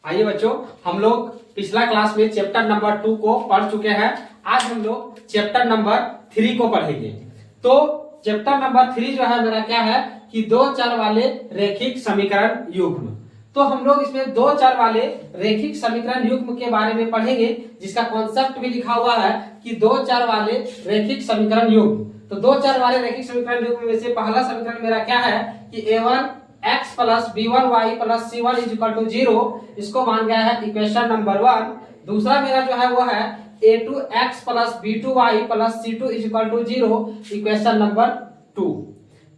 आइए बच्चों, हम लोग पिछला क्लास में चैप्टर नंबर 2 को पढ़ चुके हैं। आज हम लोग चैप्टर नंबर 3 को पढ़ेंगे। तो चैप्टर नंबर 3 जो है मेरा क्या है कि दो चर वाले रैखिक समीकरण युग्म। तो हम लोग इसमें दो चर वाले रैखिक समीकरण युग्म के बारे में पढ़ेंगे, जिसका कॉन्सेप्ट भी लिखा हुआ है कि दो चर वाले रैखिक समीकरण युग्म। तो दो चर वाले रैखिक समीकरण युग्म में से पहला समीकरण मेरा क्या है कि a1 x plus b1 y plus c1 is equal to 0, इसको मान गया है इक्वेशन नंबर 1। दूसरा मेरा जो है वो है a2 x plus b2 y plus c2 is equal to 0, equation number 2।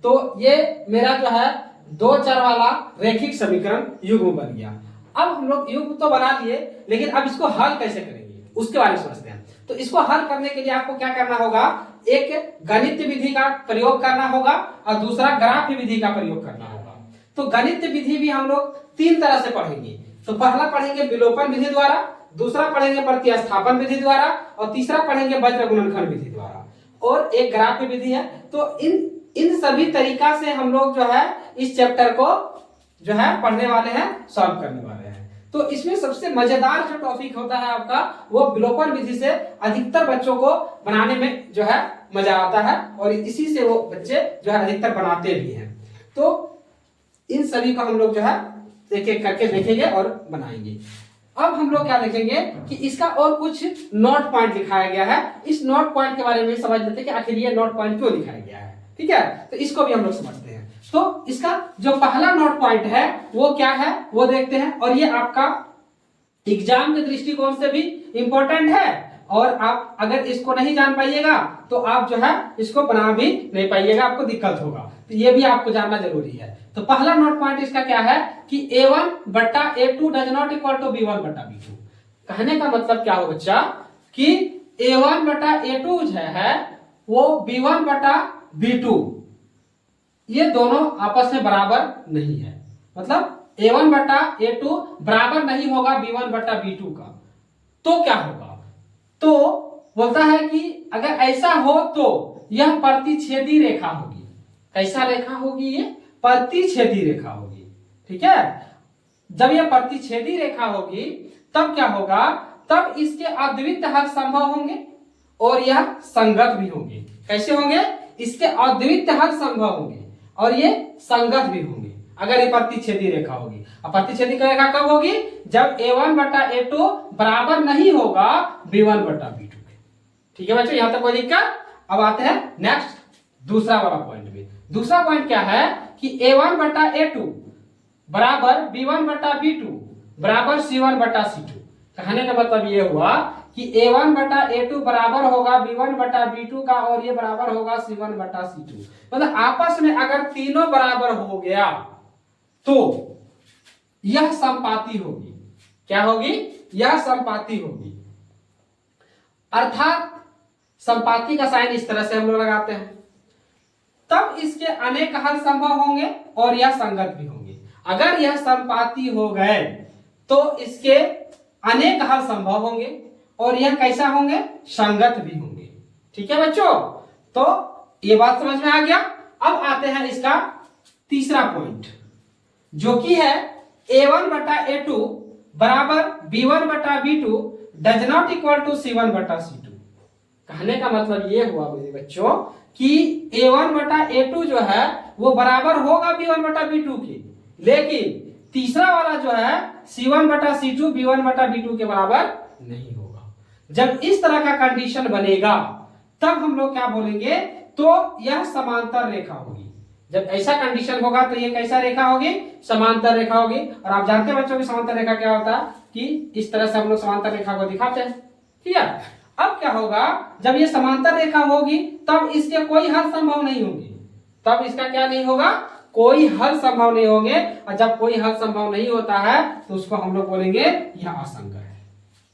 तो ये मेरा जो है दो चर वाला रैखिक समीकरण युग्म बन गया। अब हम लोग युग्म तो बना लिए, लेकिन अब इसको हल कैसे करेंगे उसके बारे में समझते हैं। तो इसको हल करने के लिए आपको क्या करना होगा, एक गणित विधि का प्रयोग करना होगा और दूसरा ग्राफ विधि का प्रयोग करना होगा। तो गणित विधि भी हम लोग तीन तरह से पढ़ेंगे। तो पहला पढ़ेंगे विलोपन विधि द्वारा, दूसरा पढ़ेंगे प्रतिस्थापन विधि द्वारा और तीसरा पढ़ेंगे वज्र गुणनखंड विधि द्वारा, और एक ग्राफ विधि है। तो इन सभी तरीका से हम लोग जो है इस चैप्टर को जो है पढ़ने वाले हैं, सॉल्व करने वाले हैं। तो इसमें सबसे मजेदार जो टॉपिक होता है आपका वो विलोपन विधि से अधिकतर बच्चों को बनाने में जो है मजा आता है, और इसी से वो बच्चे जो है अधिकतर बनाते भी हैं। तो इन सभी को हम लोग जो है एक एक करके देखेंगे और बनाएंगे। अब हम लोग क्या देखेंगे कि इसका और कुछ नोट पॉइंट दिखाया गया है। इस नोट पॉइंट के बारे में समझ लेते हैं कि आखिर ये नोट पॉइंट क्यों दिखाया गया है। ठीक है, तो इसको भी हम लोग समझते हैं। तो इसका जो पहला नोट पॉइंट है वो क्या है वो देखते हैं, और ये आपका एग्जाम के दृष्टिकोण से भी इंपॉर्टेंट है, और आप अगर इसको नहीं जान पाइएगा तो आप जो है इसको बना भी नहीं पाइएगा, आपको दिक्कत होगा। तो ये भी आपको जानना जरूरी है। तो पहला नोट पॉइंट इसका क्या है कि a1 बट्टा a2 does not equal to b1 बट्टा b2। कहने का मतलब क्या हो बच्चा कि a1 बट्टा a2 जो है वो b1 बट्टा b2 ये दोनों आपस में बराबर नहीं है। मतलब a1 बट्टा a2 बराबर नहीं होगा b1 बट्टा b2 का। तो क्या होगा, तो बोलता है कि अगर ऐसा हो तो यह प्रतिच्छेदी रेखा होगी। कैसा रेखा होगी, ये प्रतिच्छेदी रेखा होगी। ठीक है, जब यह प्रतिच्छेदी रेखा होगी तब क्या होगा, तब इसके अद्वितीय हल संभव होंगे और यह संगत भी होंगे। कैसे होंगे, इसके अद्वितीय हल संभव होंगे और ये संगत भी होंगे अगर ये प्रतिच्छेदी रेखा होगी। अब प्रतिच्छेदी रेखा कब होगी, जब a1 बटा a2 बराबर नहीं होगा b1 बटा b2 के। ठीक है बच्चों, यहां तक कोई दिक्कत। अब आते हैं नेक्स्ट दूसरा वाला पॉइंट में। दूसरा पॉइंट क्या है कि a1 बटा a2 बराबर b1 बटा b2 बराबर c1 बटा c2। कहने का मतलब ये हुआ कि a1 बटा a2 बराबर होगा b1 बटा b2 का, और ये बराबर होगा c1 बटा c2। मतलब आपस में अगर तीनों बराबर हो गया तो यह समपाती होगी। क्या होगी, यह समपाती होगी। अर्थात समपाती का साइन इस तरह से हम लोग लगाते हैं, तब इसके अनेक हल संभव होंगे और यह संगत भी होंगे। अगर यह समपाती हो गए तो इसके अनेक हल संभव होंगे और यह कैसा होंगे, संगत भी होंगे। ठीक है बच्चों, तो ये बात समझ में आ गया। अब आते हैं इसका तीसरा पॉइंट, जो कि है a1 बटा a2 बराबर b1 बटा b2 does not equal to c1 बटा c2। कहने का मतलब ये हुआ मेरे बच्चों कि a1 बटा a2 जो है वो बराबर होगा b1 बटा b2 के, लेकिन तीसरा वाला जो है c1 बटा c2 b1 बटा b2 के बराबर नहीं होगा। जब इस तरह का कंडीशन बनेगा तब हम लोग क्या बोलेंगे, तो यह समांतर रेखा होगी। जब ऐसा कंडीशन होगा तो ये कैसा रेखा होगी, समांतर रेखा होगी। और आप जानते हैं बच्चों की समांतर रेखा क्या होता है कि इस तरह से हम लोग समांतर रेखा को दिखाते हैं। ठीक है, अब क्या होगा, जब ये समांतर रेखा होगी तब इसके कोई हल संभव नहीं होंगे। तब इसका क्या नहीं होगा, कोई हल संभव नहीं होंगे। और जब कोई हल संभव नहीं होता है तो उसको हम लोग बोलेंगे यह असंगत है।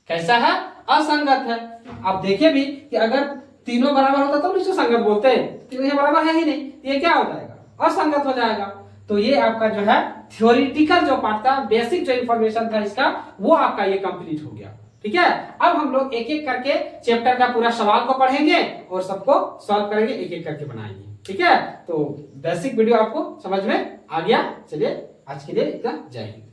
कैसा है, असंगत है। आप देखिए भी कि अगर तीनों बराबर होता तो इसको संगत बोलते हैं, तो ये बराबर है ही नहीं, ये क्या हो जाएगा, असंगत हो जाएगा। तो ये आपका जो है थ्योरेटिकल जो पार्ट था, बेसिक जो इंफॉर्मेशन था इसका, वो आपका ये कंप्लीट हो गया। ठीक है, अब हम लोग एक एक करके चैप्टर का पूरा सवाल को पढ़ेंगे और सबको सॉल्व करेंगे, एक एक करके बनाएंगे। ठीक है, तो बेसिक वीडियो आपको समझ में आ गया। चलिए आज के लिए इतना, जय हिंद।